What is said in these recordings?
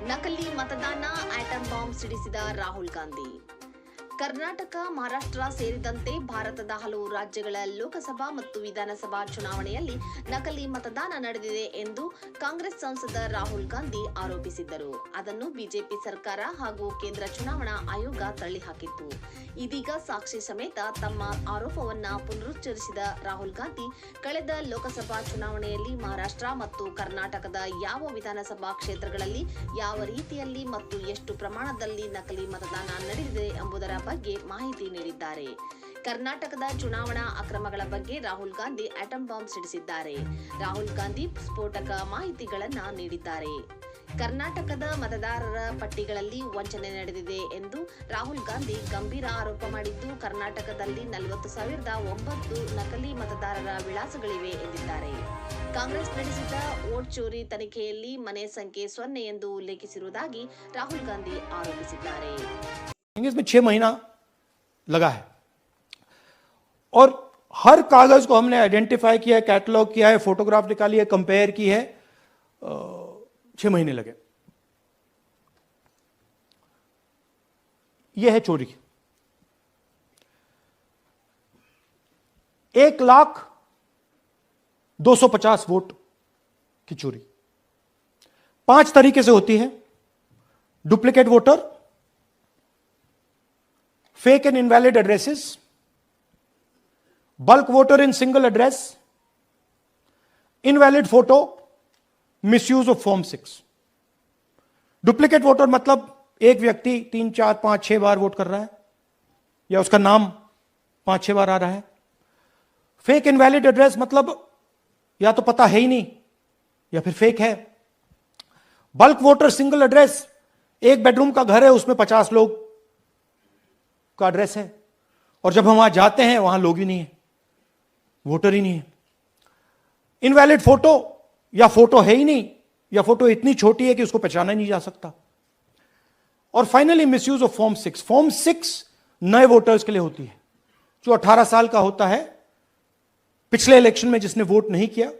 ನಕಲಿ ಮತದಾನ atom bomb ಸಿಡಿಸಿದ Rahul Gandhi. Karnataka, Maharashtra ಸೇರಿದಂತೆ ಭಾರತದ ಹಲವು ರಾಜ್ಯಗಳ ಲೋಕಸಭಾ ಮತ್ತು ವಿಧಾನಸಭಾ ಚುನಾವಣೆಯಲ್ಲಿ ನಕಲಿ ಮತದಾನ ನಡೆದಿದೆ ಎಂದು ಕಾಂಗ್ರೆಸ್ ಸಂಸದ ರಾಹುಲ್ ಗಾಂಧಿ ಆರೋಪಿಸಿದ್ದರು. ಅದನ್ನು ಬಿಜೆಪಿ ಸರ್ಕಾರ ಹಾಗೂ ಕೇಂದ್ರ ಚುನಾವಣಾ ಆಯೋಗ ತಳ್ಳಿಹಾಕಿತ್ತು. ಇದೀಗ ಸಾಕ್ಷಿ ಸಮೇತ ತಮ್ಮ ಆರೋಪವನ್ನ ಪುನರುಚ್ಚರಿಸಿದ ರಾಹುಲ್ ಗಾಂಧಿ, ಕಳೆದ ಲೋಕಸಭಾ ಚುನಾವಣೆಯಲ್ಲಿ ಮಹಾರಾಷ್ಟ್ರ ಮತ್ತು ಕರ್ನಾಟಕದ ಯಾವ ವಿಧಾನಸಭಾ ಕ್ಷೇತ್ರಗಳಲ್ಲಿ ಯಾವ ರೀತಿಯಲ್ಲಿ ಮತ್ತು ಎಷ್ಟು ಪ್ರಮಾಣದಲ್ಲಿ ನಕಲಿ ಮತದಾನ ನಡೆದಿದೆ ಎಂಬುದರ ಬಗ್ಗೆ ಮಾಹಿತಿ ನೀಡಿದ್ದಾರೆ. ಕರ್ನಾಟಕದ ಚುನಾವಣಾ ಅಕ್ರಮಗಳ ಬಗ್ಗೆ ರಾಹುಲ್ ಗಾಂಧಿ ಆಟಂ ಬಾಂಬ್ ಸಿಡಿಸಿದ್ದಾರೆ. ರಾಹುಲ್ ಗಾಂಧಿ ಸ್ಫೋಟಕ ಮಾಹಿತಿಗಳನ್ನ ನೀಡಿದ್ದಾರೆ. ಕರ್ನಾಟಕದ ಮತದಾರರ ಪಟ್ಟಿಗಳಲ್ಲಿ ವಂಚನೆ ನಡೆದಿದೆ ಎಂದು ರಾಹುಲ್ ಗಾಂಧಿ ಗಂಭೀರ ಆರೋಪ ಮಾಡಿದ್ದು, ಕರ್ನಾಟಕದಲ್ಲಿ 40,009 ನಕಲಿ ಮತದಾರರ ವಿಳಾಸಗಳಿವೆ ಎಂದಿದ್ದಾರೆ. ಕಾಂಗ್ರೆಸ್ ನಡೆಸಿದ ವೋಟ್ ಚೋರಿ ತನಿಖೆಯಲ್ಲಿ ಮನೆ ಸಂಖ್ಯೆ 0 ಎಂದು ಉಲ್ಲೇಖಿಸಿರುವುದಾಗಿ ರಾಹುಲ್ ಗಾಂಧಿ ಆರೋಪಿಸಿದ್ದಾರೆ. इसमें 6 महीना लगा है और हर कागज को हमने आइडेंटिफाई किया है, कैटलॉग किया है, फोटोग्राफ निकाली है, कंपेयर की है. 6 महीने लगे. यह है चोरी. 1,02,50 वोट की चोरी 5 तरीके से होती है. Duplicate voter, fake and invalid addresses, bulk voter in single address, invalid photo, misuse of form 6. Duplicate voter मतलब एक व्यक्ति 3, 4, 5, 6 बार वोट कर रहा है या उसका नाम 5-6 बार आ रहा है. फेक इनवैलिड एड्रेस मतलब या तो पता है ही नहीं या फिर फेक है. बल्क वोटर सिंगल एड्रेस, एक बेडरूम का घर है, उसमें 50 लोग का एड्रेस है और जब हम वहां जाते हैं वहां लोग ही नहीं है, वोटर ही नहीं है. इनवैलिड फोटो, या फोटो है ही नहीं या फोटो इतनी छोटी है कि उसको पहचाना नहीं जा सकता. और finally misuse of form 6. Form 6 नए वोटर्स के लिए होती है, जो 18 साल का होता है, पिछले इलेक्शन में जिसने वोट नहीं किया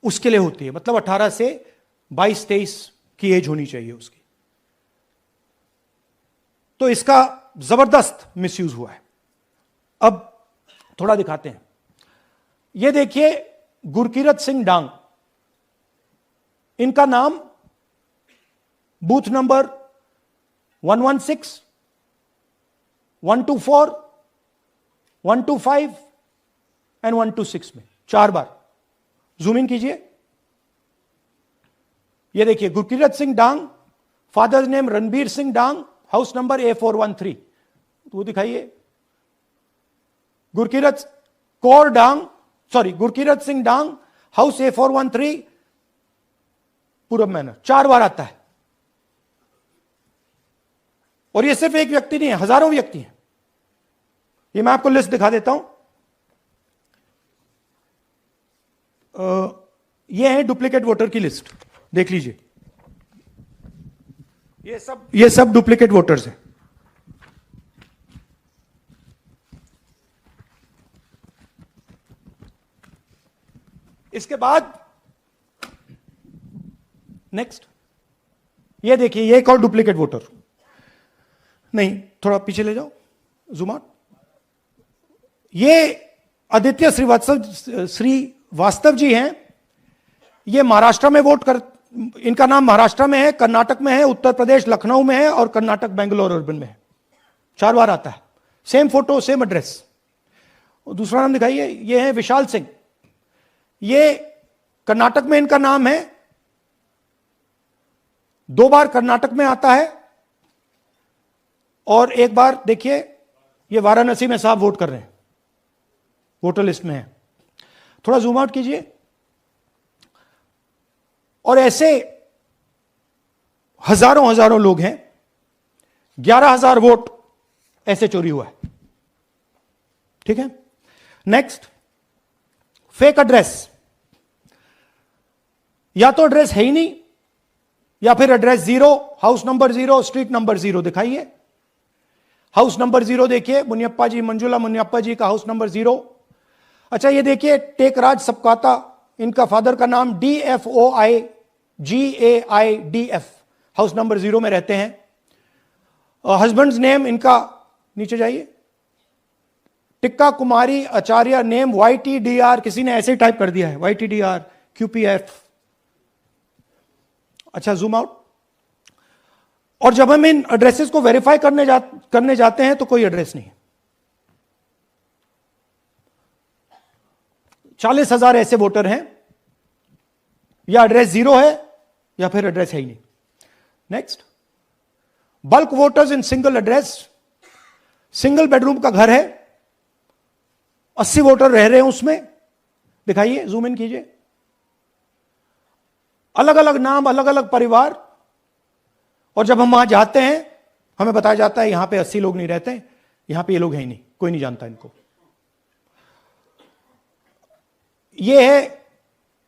उसके लिए होती है. मतलब 18 से 22-23 की एज होनी चाहिए उसकी. तो इसका जबरदस्त मिसयूज हुआ है. अब थोड़ा दिखाते हैं. यह देखिए, गुरकीरत सिंह डांग, इनका नाम बूथ नंबर 116, 124, 125 एंड 126 में 4 बार. जूम इन कीजिए. यह देखिए, गुरकीरत सिंह डांग, फादर्स नेम रणबीर सिंह डांग, हाउस नंबर A413. वो दिखाइए. गुरकीरत सिंह डांग, हाउस A413, पूरब मैनर. 4 बार आता है. और ये सिर्फ एक व्यक्ति नहीं है, हजारों व्यक्ति हैं. ये मैं आपको लिस्ट दिखा देता हूं. ये है डुप्लीकेट वोटर की लिस्ट, देख लीजिए. ये सब डुप्लीकेट वोटर्स हैं. इसके बाद नेक्स्ट, ये देखिए, ये एक और डुप्लीकेट वोटर. नहीं, थोड़ा पीछे ले जाओ, जूम आउट. ये आदित्य श्रीवास्तव जी हैं. ये महाराष्ट्र में वोट कर, इनका नाम महाराष्ट्र में है, कर्नाटक में है, उत्तर प्रदेश लखनऊ में है और कर्नाटक बेंगलोर अर्बन में है. 4 बार आता है. Same photo, same address. दूसरा नाम दिखाइए. ये है विशाल सिंह. ये कर्नाटक में इनका नाम है, 2 बार कर्नाटक में आता है और 1 बार देखिए, ये वाराणसी में साहब वोट कर रहे हैं, वोटर लिस्ट में है. थोड़ा जूम आउट कीजिए. और ऐसे हजारों लोग हैं. 11,000 वोट ऐसे चोरी हुआ है. ठीक है. Next, fake address. या तो एड्रेस है ही नहीं या फिर address 0, house number 0, street number 0. दिखाइए. हाउस नंबर 0 देखिए, मुनियप्पा जी, मंजुला मुनियप्पा जी का हाउस नंबर 0. अच्छा, ये देखिए, टेकराज सबकाता, इनका फादर का नाम DFOIGAIDF, हाउस नंबर 0 में रहते हैं। हस्बैंड्स नेम इनका, नीचे जाइए, टिक्का कुमारी आचार्य, नेम YTDR, किसी ने ऐसे ही टाइप कर दिया है YTDR QPF। अच्छा, जूम आउट। और जब हम इन एड्रेसेस को वेरीफाई करने जाते हैं तो कोई एड्रेस नहीं है। 40,000 ऐसे वोटर हैं, या एड्रेस 0 है या फिर एड्रेस है ही नहीं। Next, bulk voters in single address, single bedroom का घर है, 80 वोटर रह रहे हैं उसमें, दिखाइए, जूम इन कीजिए। अलग अलग नाम, अलग अलग परिवार, और जब हम वहां जाते हैं हमें बताया जाता है यहां पे 80 लोग नहीं रहते, यहां पे ये लोग हैं ही नहीं, कोई नहीं जानता इनको। ये है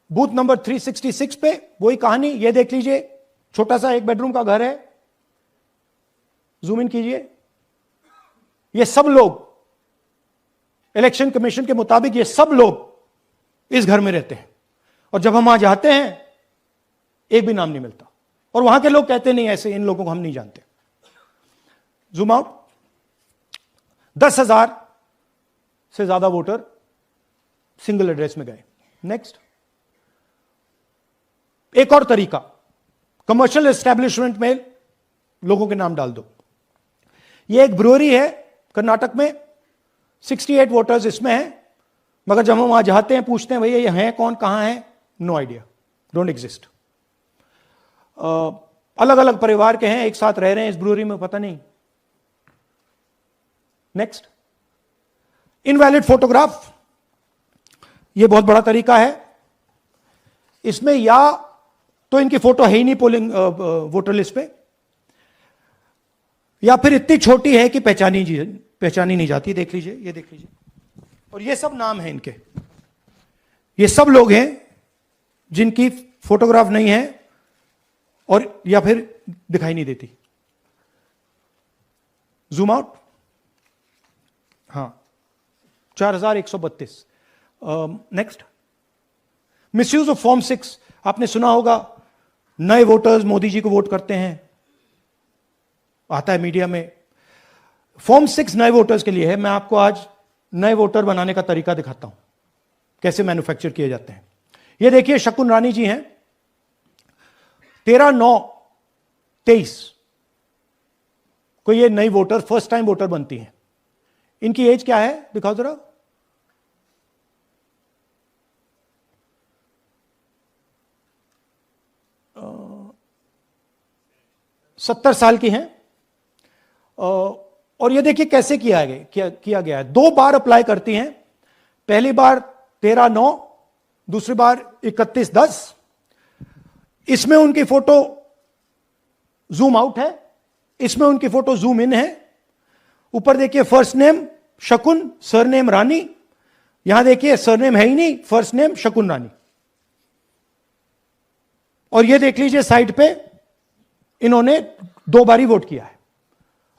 बूथ नंबर 366 पे वही कहानी, ये देख लीजिए, छोटा सा एक बेडरूम का घर है, जूम इन कीजिए। ये सब लोग, इलेक्शन कमीशन के मुताबिक ये सब लोग इस घर में रहते हैं, और जब हम वहां जाते हैं एक भी नाम नहीं मिलता, और वहां के लोग कहते नहीं ऐसे, इन लोगों को हम नहीं जानते। Zoom out. 10,000 से ज्यादा वोटर सिंगल एड्रेस में गए। नेक्स्ट, एक और तरीका, कमर्शियल एस्टेब्लिशमेंट में लोगों के नाम डाल दो। ये एक ब्रूअरी है कर्नाटक में, 68 वोटर्स इसमें हैं, मगर जब हम वहां जाते हैं पूछते हैं भैया ये हैं कौन, कहां है, नो आइडिया, डोंट एग्जिस्ट। अलग अलग परिवार के हैं, एक साथ रह रहे हैं इस ब्रूअरी में, पता नहीं। नेक्स्ट, इनवैलिड फोटोग्राफ, यह बहुत बड़ा तरीका है। इसमें या तो इनकी फोटो है ही नहीं पोलिंग वोटर लिस्ट पे, या फिर इतनी छोटी है कि पहचानी नहीं जाती। देख लीजिए, ये देख लीजिए, और ये सब नाम है इनके, ये सब लोग हैं जिनकी फोटोग्राफ नहीं है और या फिर दिखाई नहीं देती। Zoom out. हां, 4132। नेक्स्ट, मिसयूज ऑफ फॉर्म 6, आपने सुना होगा, नए वोटर्स मोदी जी को वोट करते हैं, आता है मीडिया में। फॉर्म 6 नए वोटर्स के लिए है। मैं आपको आज नए वोटर बनाने का तरीका दिखाता हूं, कैसे मैन्युफैक्चर किए जाते हैं। ये देखिए, शकुन रानी जी हैं, 13/9/23 को ये नई वोटर, फर्स्ट टाइम वोटर बनती हैं। इनकी एज क्या है, दिखाओ जरा। 70 साल की हैं। और ये देखिए कैसे किया गया है। 2 बार अप्लाई करती हैं, पहली बार 13/9, दूसरी बार 31/10। इसमें उनकी फोटो जूम आउट है, इसमें उनकी फोटो जूम इन है। ऊपर देखिए, फर्स्ट नेम शकुन, सरनेम रानी। यहां देखिए सरनेम है ही नहीं, फर्स्ट नेम शकुन रानी। और ये देख लीजिए साइड पे, इन्होंने 2 बार ही वोट किया है।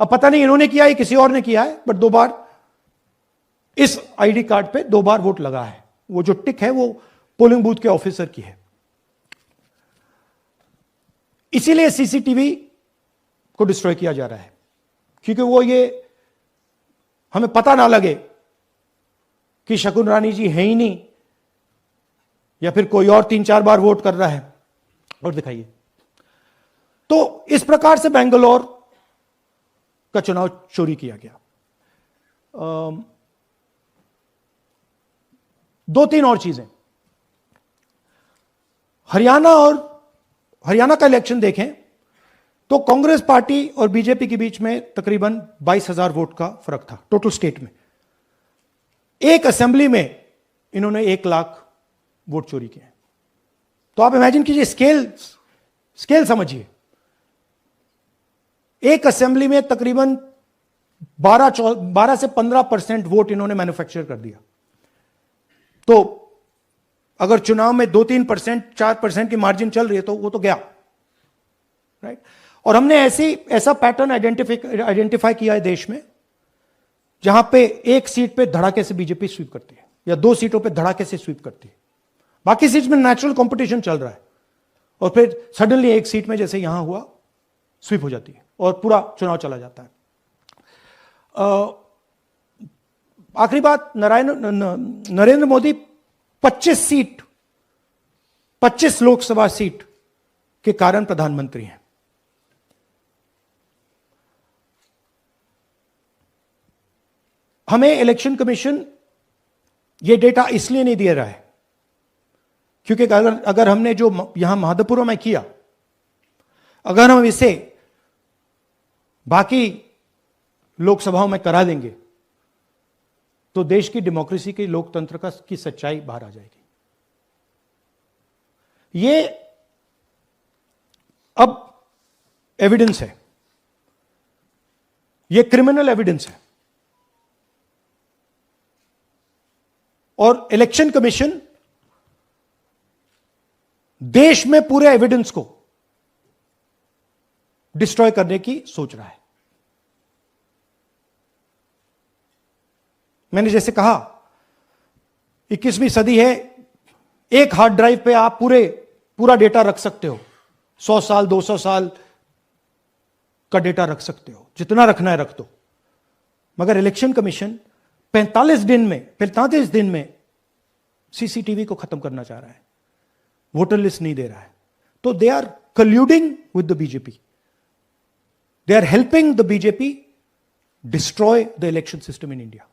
अब पता नहीं इन्होंने किया है किसी और ने किया है, बट 2 बार इस आईडी कार्ड पे 2 बार वोट लगा है। वो जो टिक है वो पोलिंग बूथ के ऑफिसर की है। इसीलिए सीसीटीवी को डिस्ट्रॉय किया जा रहा है, क्योंकि वो ये हमें पता ना लगे कि शकुन रानी जी है ही नहीं, या फिर कोई और 3-4 बार वोट कर रहा है। और दिखाइए, तो इस प्रकार से बेंगलोर का चुनाव चोरी किया गया। 2-3 और चीजें। हरियाणा का इलेक्शन देखें तो कांग्रेस पार्टी और बीजेपी के बीच में तकरीबन 22,000 वोट का फर्क था टोटल स्टेट में। एक असेंबली में इन्होंने 1 लाख वोट चोरी किए। तो आप इमेजिन कीजिए, स्केल समझिए। एक असेंबली में तकरीबन 12 से 15% वोट इन्होंने मैन्युफैक्चर कर दिया। तो अगर चुनाव में 2-3%, 4% की मार्जिन चल रही है तो वो तो गया, राइट। और हमने ऐसा पैटर्न आइडेंटिफाई किया है देश में, जहां पे एक सीट पे धड़ाके से बीजेपी स्वीप करती है, या 2 सीटों पे धड़ाके से स्वीप करती है। बाकी सीट में नेचुरल कंपटीशन चल रहा है, और फिर सडनली एक सीट में, जैसे यहां हुआ, स्वीप हो जाती है और पूरा चुनाव चला जाता है। आखिरी बात, नरेंद्र मोदी 25 लोकसभा सीट के कारण प्रधानमंत्री हैं। हमें इलेक्शन कमीशन यह डेटा इसलिए नहीं दे रहा है क्योंकि अगर हमने जो यहां माधोपुर में किया, अगर हम इसे बाकी लोकसभाओं में करा देंगे तो देश की डेमोक्रेसी की, लोकतंत्र की सच्चाई बाहर आ जाएगी। ये अब एविडेंस है, ये क्रिमिनल एविडेंस है और इलेक्शन कमीशन देश में पूरे एविडेंस को डिस्ट्रॉय करने की सोच रहा है। मैंने जैसे कहा 21वीं सदी है, एक हार्ड ड्राइव पे आप पूरा डेटा रख सकते हो, 100 साल 200 साल का डेटा रख सकते हो, जितना रखना है रख दो। मगर इलेक्शन कमीशन 45 दिन में सीसीटीवी को खत्म करना चाह रहा है, वोटर लिस्ट नहीं दे रहा है। तो they are colluding with the BJP, they are helping the BJP destroy the election system in India.